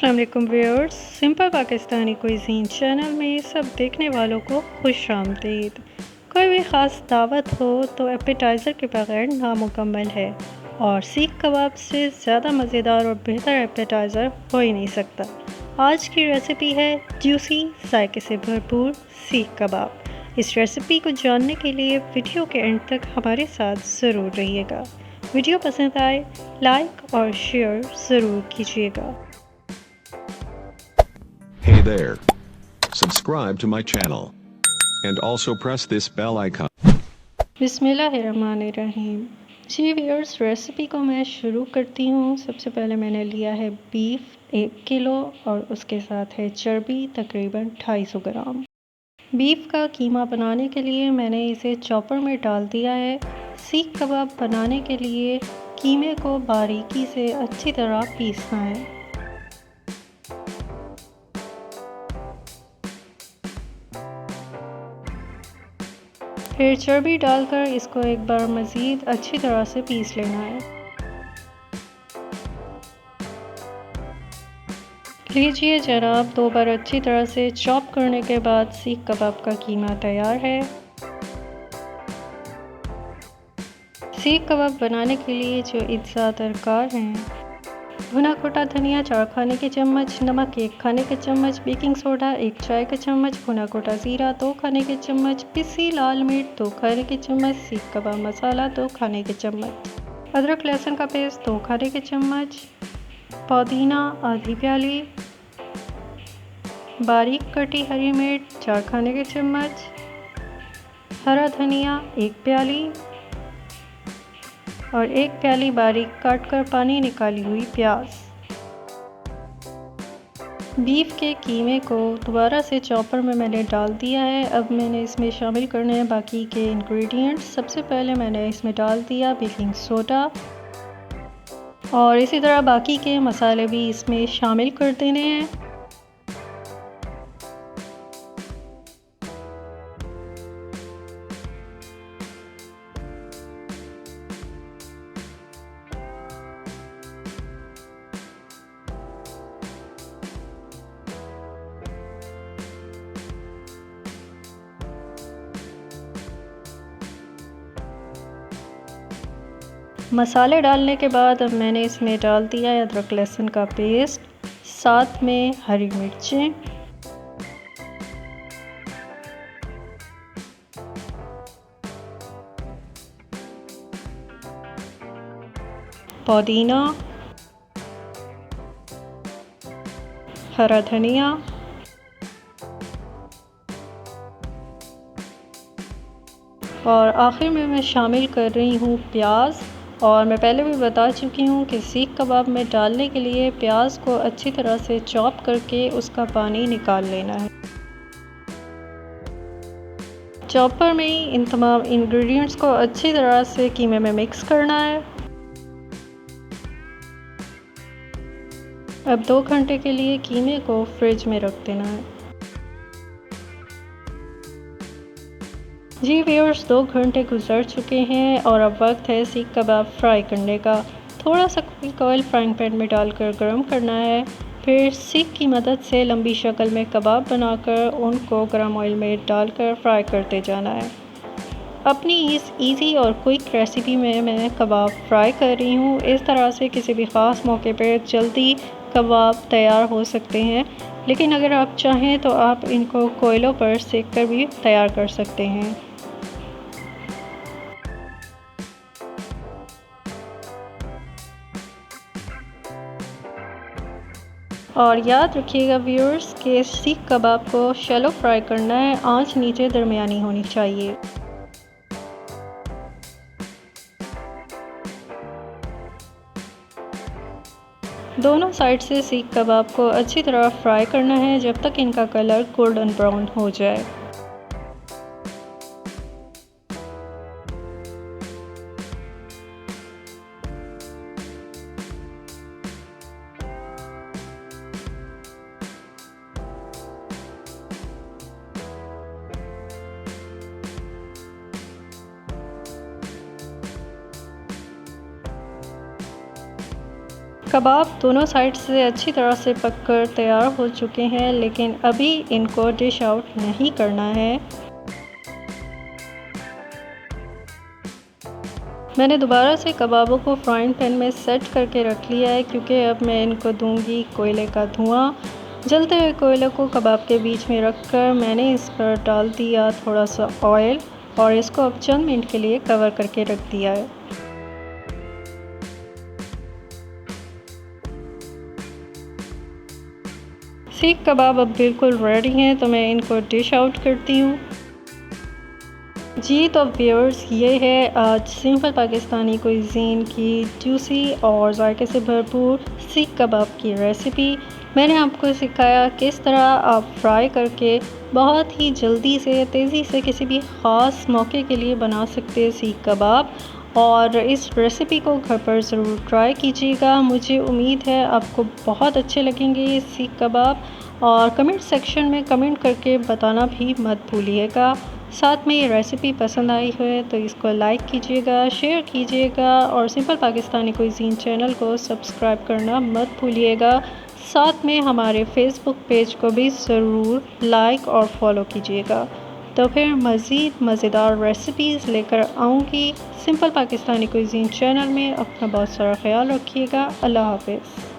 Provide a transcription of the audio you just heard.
अस्सलाम वालेकुम viewers, simple Pakistani कुइज़ीन channel में सब देखने वालों को खुश आमदीद। कोई भी ख़ास दावत हो तो एपेटाइज़र के बगैर नामुकम्मल है और सीख कबाब से ज़्यादा मज़ेदार और बेहतर एपेटाइज़र हो ही नहीं सकता। आज की रेसिपी है जूसी जायके से भरपूर सीख कबाब। इस रेसिपी को जानने के लिए वीडियो के एंड तक हमारे साथ ज़रूर रहिएगा। वीडियो पसंद आए लाइक और शेयर ज़रूर कीजिएगा। Hey there. Subscribe to my channel. And also press this bell icon. बिस्मिल्लाहिर्रहमानिर्रहीम। जी व्यूअर्स, रेसिपी को मैं शुरू करती हूँ। सबसे पहले मैंने लिया है बीफ 1 किलो और उसके साथ है चर्बी तकरीबन 250 ग्राम। बीफ का कीमा बनाने के लिए मैंने इसे चॉपर में डाल दिया है। सीख कबाब बनाने के लिए कीमे को बारीकी से अच्छी तरह पीसना है। फिर चर्बी डालकर इसको एक बार मज़ीद अच्छी तरह से पीस लेना है। लीजिए जनाब, 2 बार अच्छी तरह से चॉप करने के बाद सीख कबाब का कीमा तैयार है। सीख कबाब बनाने के लिए जो अज्जा दरकार हैं: भुना कोटा धनिया 4 खाने के चम्मच, नमक 1 खाने के चम्मच, बेकिंग सोडा 1 चाय का चम्मच, भुना कोटा ज़ीरा 2 खाने के चम्मच, पिसी लाल मिर्च 2 खाने के चम्मच, सीख कबाब मसाला 2 खाने के चम्मच, अदरक लहसुन का पेस्ट 2 खाने के चम्मच, पुदीना आधी प्याली, बारीक कटी हरी मिर्च 4 खाने के चम्मच, हरा धनिया 1 प्याली और 1 प्याली बारीक काट कर पानी निकाली हुई प्याज। बीफ के कीमे को दोबारा से चॉपर में मैंने डाल दिया है। अब मैंने इसमें शामिल करने हैं बाकी के इंग्रेडिएंट्स। सबसे पहले मैंने इसमें डाल दिया बेकिंग सोडा और इसी तरह बाकी के मसाले भी इसमें शामिल कर देने हैं। मसाले डालने के बाद अब मैंने इसमें डाल दिया है अदरक लहसुन का पेस्ट, साथ में हरी मिर्चें, पुदीना, हरा धनिया और आखिर में मैं शामिल कर रही हूँ प्याज। और मैं पहले भी बता चुकी हूँ कि सीख कबाब में डालने के लिए प्याज को अच्छी तरह से चॉप करके उसका पानी निकाल लेना है। चॉपर में ही इन तमाम इंग्रेडिएंट्स को अच्छी तरह से कीमे में मिक्स करना है। अब 2 घंटे के लिए कीमे को फ्रिज में रख देना है। जी व्यूअर्स, 2 घंटे गुजर चुके हैं और अब वक्त है सीख कबाब फ्राई करने का। थोड़ा सा कुकिंग ऑयल फ्राइंग पैन में डालकर गर्म करना है। फिर सीख की मदद से लंबी शक्ल में कबाब बनाकर उनको गर्म ऑयल में डालकर फ्राई करते जाना है। अपनी इस इजी और क्विक रेसिपी में मैं कबाब फ्राई कर रही हूँ। इस तरह से किसी भी ख़ास मौके पर जल्दी कबाब तैयार हो सकते हैं, लेकिन अगर आप चाहें तो आप इनको कोयलों पर सेक कर भी तैयार कर सकते हैं। और याद रखिएगा व्यूअर्स कि सीख कबाब को शैलो फ्राई करना है, आंच नीचे दरमियानी होनी चाहिए। दोनों साइड से सीख कबाब को अच्छी तरह फ्राई करना है जब तक इनका कलर गोल्डन ब्राउन हो जाए। कबाब दोनों साइड से अच्छी तरह से पककर तैयार हो चुके हैं, लेकिन अभी इनको डिश आउट नहीं करना है। मैंने दोबारा से कबाबों को फ्राइंग पैन में सेट करके रख लिया है, क्योंकि अब मैं इनको दूंगी कोयले का धुआं। जलते हुए कोयले को कबाब के बीच में रखकर मैंने इस पर डाल दिया थोड़ा सा ऑयल और इसको अब चंद मिनट के लिए कवर करके रख दिया है। सीख कबाब अब बिल्कुल रेडी हैं, तो मैं इनको डिश आउट करती हूँ। जी तो व्यूअर्स, ये है आज सिंपल पाकिस्तानी कुज़ीन की जूसी और जायके से भरपूर सीख कबाब की रेसिपी। मैंने आपको सिखाया किस तरह आप फ्राई करके बहुत ही जल्दी से तेज़ी से किसी भी ख़ास मौके के लिए बना सकते हैं सीख कबाब। और इस रेसिपी को घर पर ज़रूर ट्राई कीजिएगा। मुझे उम्मीद है आपको बहुत अच्छे लगेंगे ये सीख कबाब, और कमेंट सेक्शन में कमेंट करके बताना भी मत भूलिएगा। साथ में ये रेसिपी पसंद आई है तो इसको लाइक कीजिएगा, शेयर कीजिएगा और सिंपल पाकिस्तानी कुज़ीन चैनल को सब्सक्राइब करना मत भूलिएगा। साथ में हमारे फेसबुक पेज को भी ज़रूर लाइक और फॉलो कीजिएगा। तो फिर मज़ीद मज़ेदार रेसिपीज़ लेकर आऊँगी सिंपल पाकिस्तानी कुज़ीन चैनल में। अपना बहुत सारा ख्याल रखिएगा। अल्लाह हाफ़िज़।